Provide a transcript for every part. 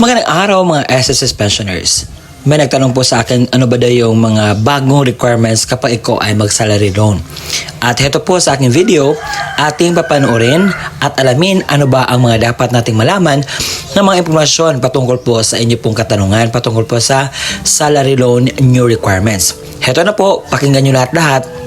Magandang araw mga SSS pensioners. May nagtanong po sa akin ano ba daw yung mga bagong requirements kapag ikaw ay mag-salary loan. At heto po sa aking video, ating papanoorin at alamin ano ba ang mga dapat nating malaman ng mga impormasyon patungkol po sa inyo pong katanungan patungkol po sa salary loan new requirements. Heto na po, pakinggan nyo lahat-lahat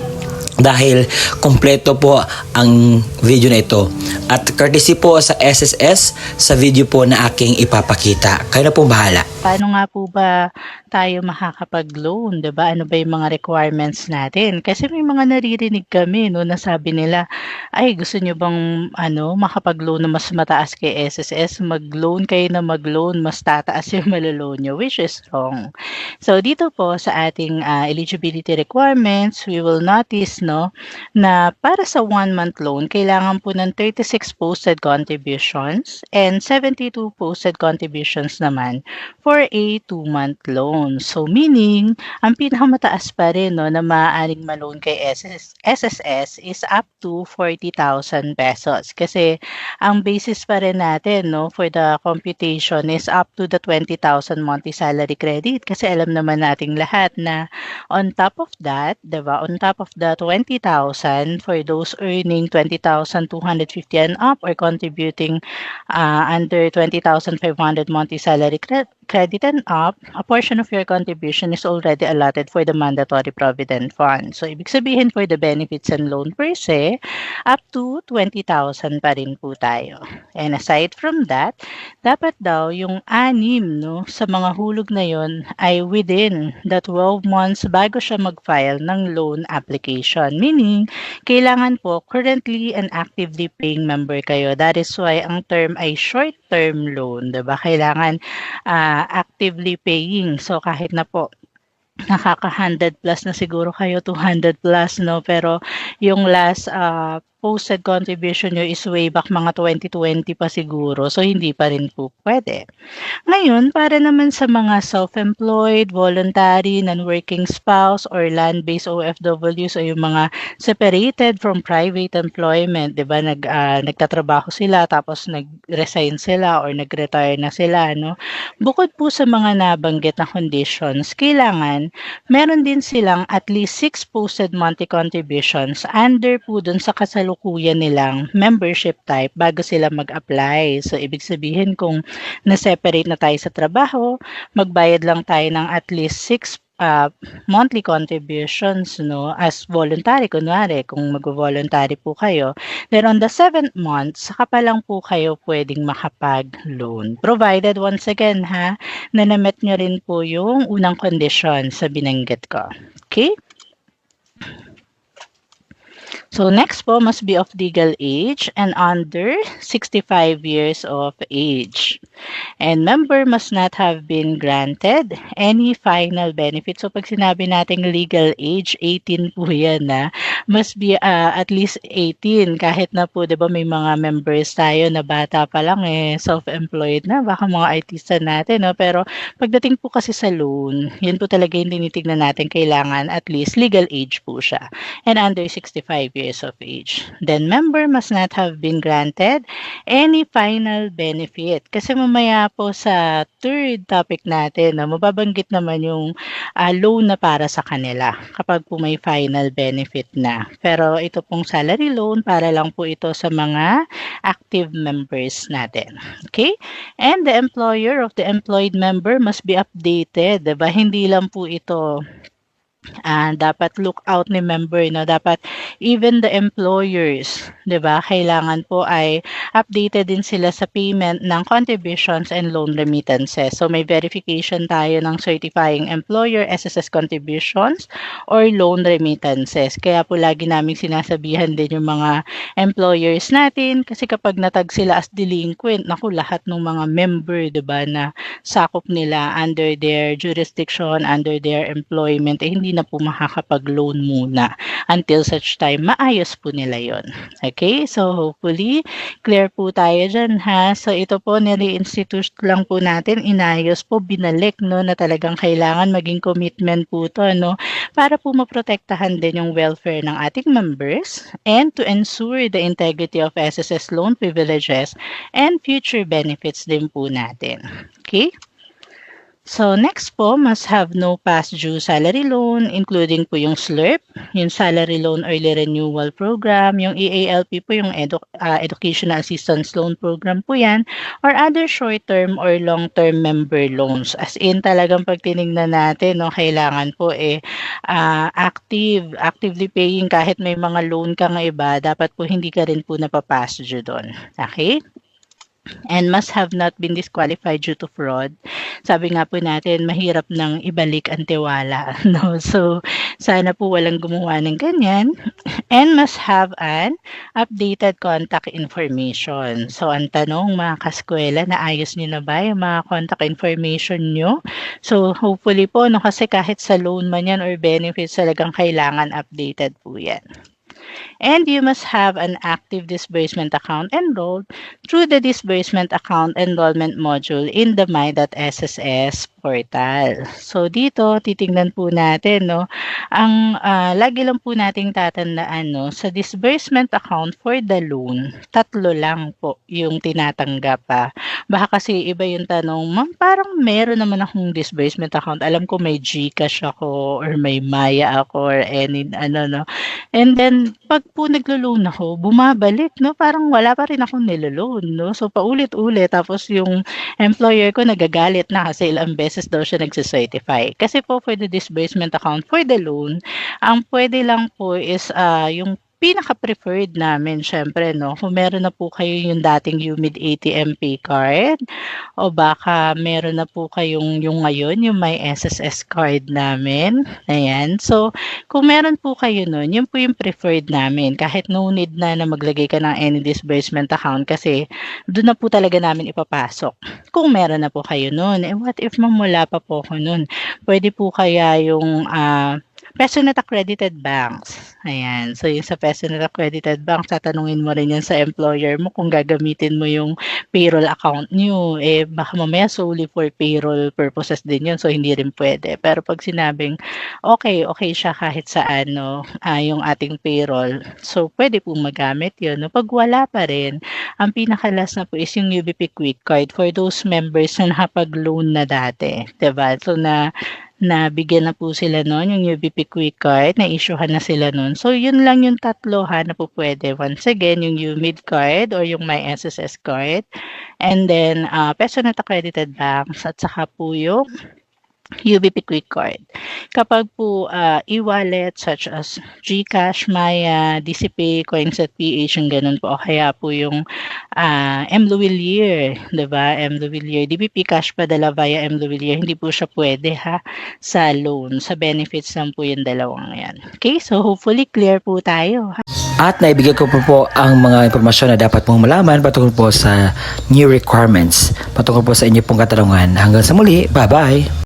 dahil kompleto po ang video na ito at courtesy po sa SSS sa video po na aking ipapakita. Kayo na po bahala. Paano nga po ba tayo makakapag-loan, 'di ba? Ano ba yung mga requirements natin? Kasi may mga naririnig kami no na sabi nila, ay gusto niyo bang makapag-loan na mas mataas kay SSS, mag-loan kayo na mag-loan, mas tataas yung maloloan niyo, which is wrong. So dito po sa ating eligibility requirements, we will notice no na para sa 1-month loan, kailangan po ng 36 posted contributions and 72 posted contributions naman for a 2-month loan. So meaning, ang pinakamataas pa rin no, na maaaring ma-loan kay SSS is up to 40,000 pesos. Kasi ang basis pa rin natin no, for the computation is up to the 20,000 monthly salary credit. Kasi alam naman nating lahat na on top of that, diba, on top of the 20,000 for those earning 20,250 and up or contributing under 20,500 monthly salary credit and up, a portion of your contribution is already allotted for the mandatory provident fund. So, ibig sabihin for the benefits and loan per se, up to 20,000 pa rin po tayo. And aside from that, dapat daw yung 6 no, sa mga hulog na yon ay within the 12 months bago siya mag-file ng loan application. Meaning, kailangan po currently and actively paying member kayo. That is why ang term ay short-term loan. Diba? Kailangan actively paying. So kahit na po nakaka 100 plus na siguro kayo, 200 plus no, pero yung last posted contribution nyo is way back mga 2020 pa siguro. So, hindi pa rin po pwede. Ngayon, para naman sa mga self-employed, voluntary, non-working spouse, or land-based OFWs o yung mga separated from private employment, di ba? Nagtatrabaho sila tapos nag-resign sila or nag-retire na sila, no? Bukod po sa mga nabanggit na conditions, kailangan meron din silang at least 6 posted monthly contributions under po dun sa kasalukuyan nilang membership type bago sila mag-apply. So, ibig sabihin kung na-separate na tayo sa trabaho, magbayad lang tayo ng at least 6 monthly contributions no as voluntary. Kunwari, kung mag-voluntary po kayo, then on the 7th month, saka pa lang po kayo pwedeng makapag-loan. Provided, once again ha, na na-met nyo rin po yung unang condition sa binanggit ko. Okay? So next po must be of legal age and under 65 years of age. And member must not have been granted any final benefit. So pag sinabi nating legal age, 18 po yan na. Must be at least 18. Kahit na po, di ba, may mga members tayo na bata pa lang self-employed na. Baka mga artista natin, no? Pero pagdating po kasi sa loan, yun po talaga yung tinitignan natin. Kailangan at least legal age po siya. And under 65 years of age. Then member must not have been granted any final benefit. Kasi mamaya po sa third topic natin, mababanggit naman yung loan na para sa kanila kapag po may final benefit na. Pero ito pong salary loan, para lang po ito sa mga active members natin. Okay? And the employer of the employed member must be updated. Diba? Hindi lang po ito dapat look out ni member no, dapat even the employers, 'di ba, kailangan po ay updated din sila sa payment ng contributions and loan remittances. So may verification tayo ng certifying employer SSS contributions or loan remittances. Kaya po lagi naming sinasabihan din yung mga employers natin kasi kapag natag sila as delinquent, naku, lahat ng mga member, 'di ba, na sakop nila under their jurisdiction, under their employment, hindi na po makakapag-loan muna until such time maayos po nila yon. Okay? So, hopefully, clear po tayo dyan, ha? So, ito po, nire-institute lang po natin, inayos po, binalik, no, na talagang kailangan maging commitment po to, no, para po maprotektahan din yung welfare ng ating members and to ensure the integrity of SSS loan privileges and future benefits din po natin. Okay? Okay? So next po, must have no past due salary loan, including po yung SLRP, yung Salary Loan Early Renewal Program, yung EALP po, yung Educational Assistance Loan Program po yan, or other short-term or long-term member loans. As in, talagang pag tinignan natin, no, kailangan po actively paying kahit may mga loan kang iba, dapat po hindi ka rin po napapass due doon. Okay? And must have not been disqualified due to fraud. Sabi nga po natin, mahirap nang ibalik ang tiwala. No? So, sana po walang gumawa ng ganyan. And must have an updated contact information. So, ang tanong mga kaskwela, naayos niyo na ba yung mga contact information nyo? So, hopefully po, no, kasi kahit sa loan man yan or benefits, talagang kailangan updated po yan. And you must have an active disbursement account enrolled through the disbursement account enrollment module in the My.SSS portal. So dito titingnan po natin, no, ang lagi lang po nating tatandaan, no, sa disbursement account for the loan, 3 lang po yung tinatanggap pa. Baka kasi iba yung tanong, ma'am, parang meron naman akong disbursement account. Alam ko may GCash ako or may Maya ako or any no. And then pag po naglo-loan ako, bumabalik, no? Parang wala pa rin akong nilo-loan, no? So paulit-ulit, tapos yung employer ko nagagalit na kasi ilang beses daw siya nagsicertify. Kasi po for the disbursement account for the loan, ang pwede lang po is yung pinaka-preferred namin, syempre, no? Kung meron na po kayo yung dating UMID ATM pay card, o baka meron na po kayong yung ngayon, yung may SSS card namin. Ayan. So, kung meron po kayo nun, yun po yung preferred namin. Kahit no need na maglagay ka ng any disbursement account kasi doon na po talaga namin ipapasok. Kung meron na po kayo nun, what if wala pa po ako nun? Pwede po kaya yung PESONet accredited banks. Ayan. So, yung sa PESONet accredited banks, tatanungin mo rin yan sa employer mo kung gagamitin mo yung payroll account nyo. Baka mamaya solely for payroll purposes din yun. So, hindi rin pwede. Pero pag sinabing, okay siya kahit saan, no, yung ating payroll. So, pwede po magamit yun. No? Pag wala pa rin, ang pinakalas na po is yung UBP Quick Card for those members na nakapag-loan na dati. Diba? So, nabigyan na po sila noon yung UBP Quick Card, na-issuehan na sila noon. So, yun lang yung 3 na po pwede. Once again, yung UMID card or yung My SSS card. And then, PESONet accredited banks at saka po yung UBP Quick Card. Kapag po e-wallet such as GCash, Maya, DCPay, Coins@PH, yung ganun po. O kaya po yung mLuwilier, diba? mLuwilier. DBP Cash padala via mLuwilier. Hindi po siya pwede sa loan. Sa benefits lang po yung dalawang yan. Okay, so hopefully clear po tayo. At naibigay ko po ang mga impormasyon na dapat mong malaman patungkol po sa new requirements, patungkol po sa inyo pong katanungan. Hanggang sa muli, bye-bye!